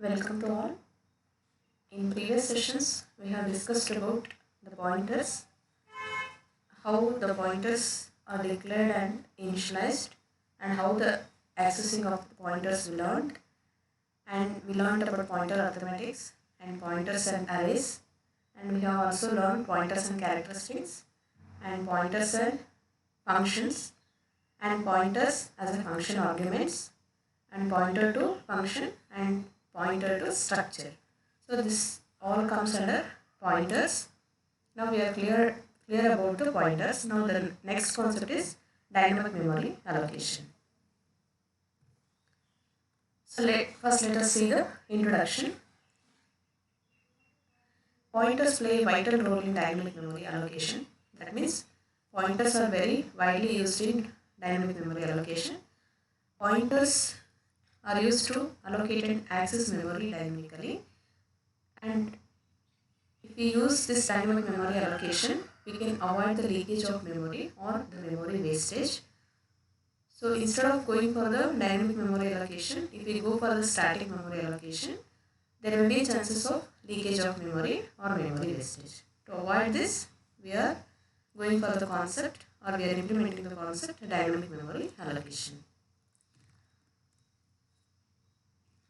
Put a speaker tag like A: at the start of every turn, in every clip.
A: Welcome to all. In previous sessions, we have discussed about the pointers, how the pointers are declared and initialized, and how the accessing of the pointers we learned. And we learned about pointer arithmetics and pointers and arrays. And we have also learned pointers and characteristics, and pointers and functions, and pointers as a function arguments, and pointer to function, and pointer to structure. So this all comes under pointers. Now we are clear about the pointers. Now the next concept is dynamic memory allocation. So first let us see the introduction. Pointers play a vital role in dynamic memory allocation. That means pointers are very widely used in dynamic memory allocation. Pointers are used to allocate and access memory dynamically, and if we use this dynamic memory allocation, we can avoid the leakage of memory or the memory wastage. So instead of going for the dynamic memory allocation, if we go for the static memory allocation, there will be chances of leakage of memory or memory wastage. To avoid this, we are going for the concept, or we are implementing the concept dynamic memory allocation.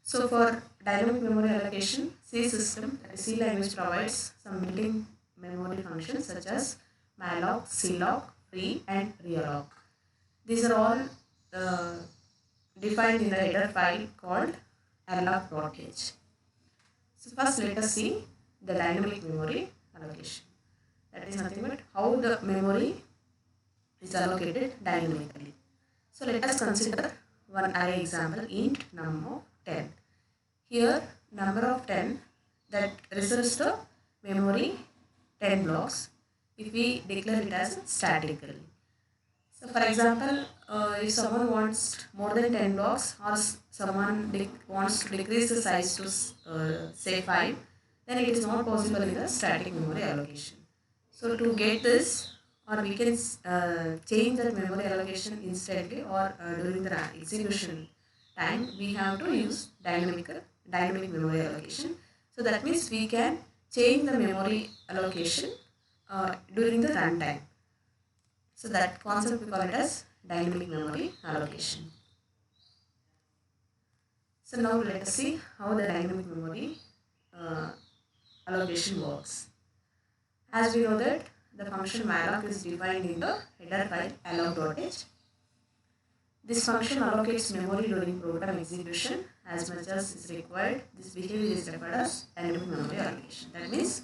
A: So for dynamic memory allocation, C system, that is C language, provides some built-in memory functions such as malloc, cloc, free and realloc. These are all defined in the header file called alloc.h. So first let us see the dynamic memory allocation. That is nothing but how the memory is allocated dynamically. So let us consider one array example, int num of 10. Here number of 10, that reserves the memory 10 blocks if we declare it as statically. So for example, if someone wants more than 10 blocks, or someone wants to decrease the size to say 5, then it is not possible in the static memory allocation. So to get this, or we can change that memory allocation instantly, or during the execution time, we have to use dynamic memory allocation. So that means we can change the memory allocation during the runtime. So that concept we call it as dynamic memory allocation. So now let us see how the dynamic memory allocation works. As we know that the function malloc is defined in the header file alloc.h. This function allocates memory during program execution as much as is required. This behavior is referred as dynamic memory allocation. That means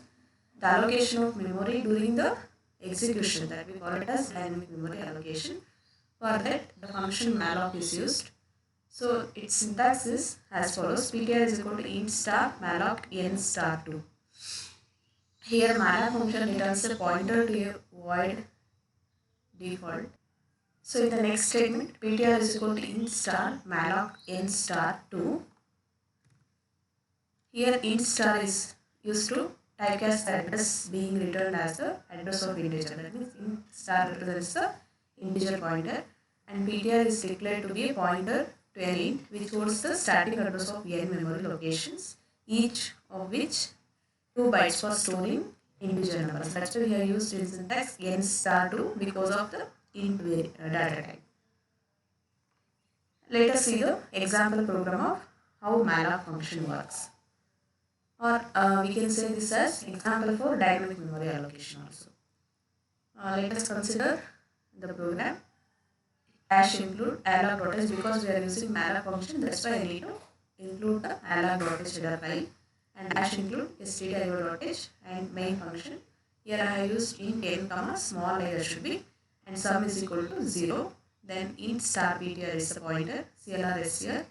A: the allocation of memory during the execution, that we call it as dynamic memory allocation. For that, the function malloc is used. So its syntax is as follows: ptr is equal to int star malloc n star 2. Here malloc function returns a pointer to a void default. So in the next statement, ptr is equal to int star malloc n star 2. Here int star is used to typecast the address being returned as the address of integer. That means int star represents the integer pointer, and ptr is declared to be a pointer to an int which holds the static address of n memory locations, each of which 2 bytes for storing integer numbers. That's why we have used in syntax n star 2 because of the int data type. Let us see the example program of how malloc function works. Or we can say this as example for dynamic memory allocation also. Let us consider the program dash include alloc.h. Because we are using malloc function, that's why I need to include the alloc.h header file, and dash include stdio.h and main function. Here I have used int n comma small layer should be, and sum is equal to 0. Then int star ptr is the pointer, clrs here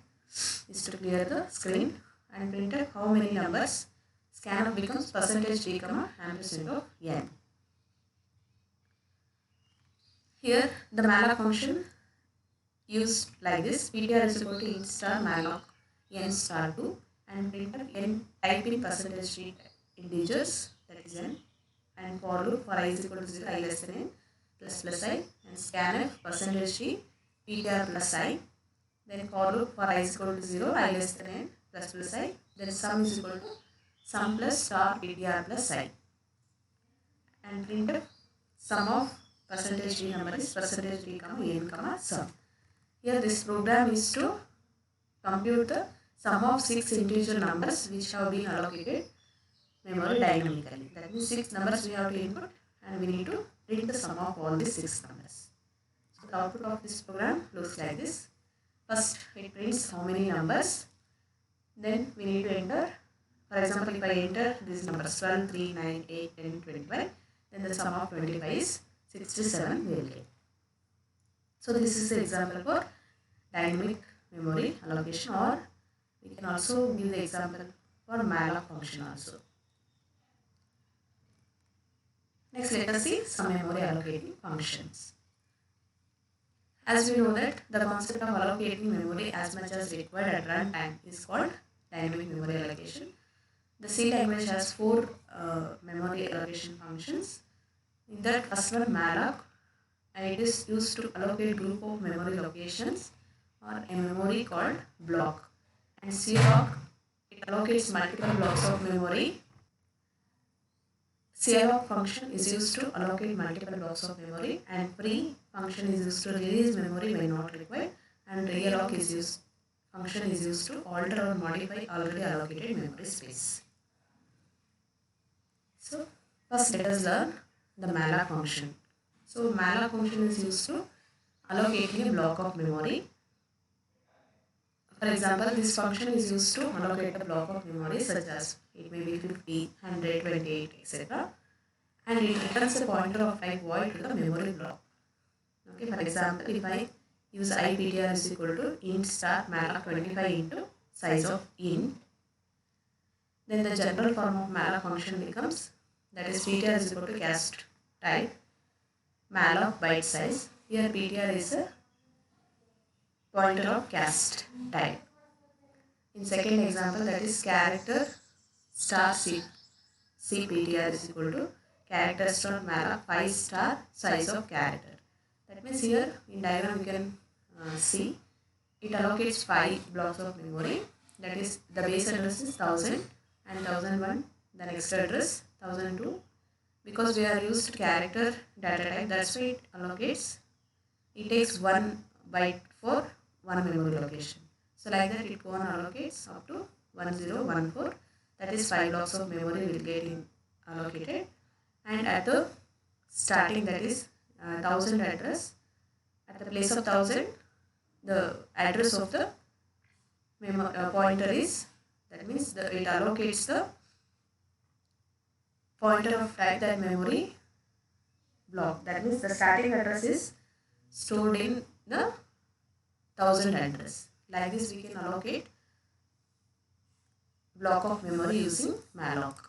A: is to clear the screen, and printf how many numbers. Scanf becomes percentage d comma ampersand of n. Here the malloc function used like this: ptr is equal to int star malloc n star 2, and printf n type in percentage d integers, that is n, and for loop for I is equal to 0, I less than n, plus I, and scanf percentage d ptr plus I, Then for loop for I is equal to 0, I less than n plus I. Then sum is equal to sum plus star ptr plus I. And printf sum of percentage d number is percentage d comma n comma sum. Here this program is to compute the sum of 6 integer numbers which have been allocated memory dynamically. That means 6 numbers we have to input and we need to print the sum of all these 6 numbers. So the output of this program looks like this. First it prints how many numbers. Then we need to enter. For example, if I enter these numbers 12, 3, 9, 8, 10, 25, then the sum of 25 is 67 we will get. So this is the example for dynamic memory allocation, or we can also give the example for malloc function also. Next, let us see some memory allocating functions. As we know that the concept of allocating memory as much as required at runtime is called dynamic memory allocation. The C language has 4 memory allocation functions. In that, first one malloc, and it is used to allocate group of memory locations or a memory called block. And cloc, it allocates multiple blocks of memory. Cloc function is used to allocate multiple blocks of memory, and free function is used to release memory when not required, and realloc function is used to alter or modify already allocated memory space. So first let us learn the malloc function. So malloc function is used to allocating a block of memory. For example, this function is used to allocate a block of memory such as it may be 50, 100, 28, etc. And it returns a pointer of type void to the memory block. Okay, for example, if I use iptr is equal to int star malloc 25 into size of int, then the general form of malloc function becomes, that is ptr is equal to cast type malloc byte size. Here ptr is a pointer of cast type. In second example, that is character star cptr is equal to character star malloc 5 star size of character. That means here in diagram you can see it allocates 5 blocks of memory. That is, the base address is 1000 and 1001. The next address 1002. Because we are used character data type, that's why it allocates. It takes 1 byte for 1 memory location. So like that it allocates up to 1014. That is 5 blocks of memory will get allocated. And at the starting, that is 1000 address, at the place of 1000, the address of the pointer is, that means it allocates the pointer of type that memory block. That means the starting address is stored in the 1000 address. Like this we can allocate block of memory using malloc.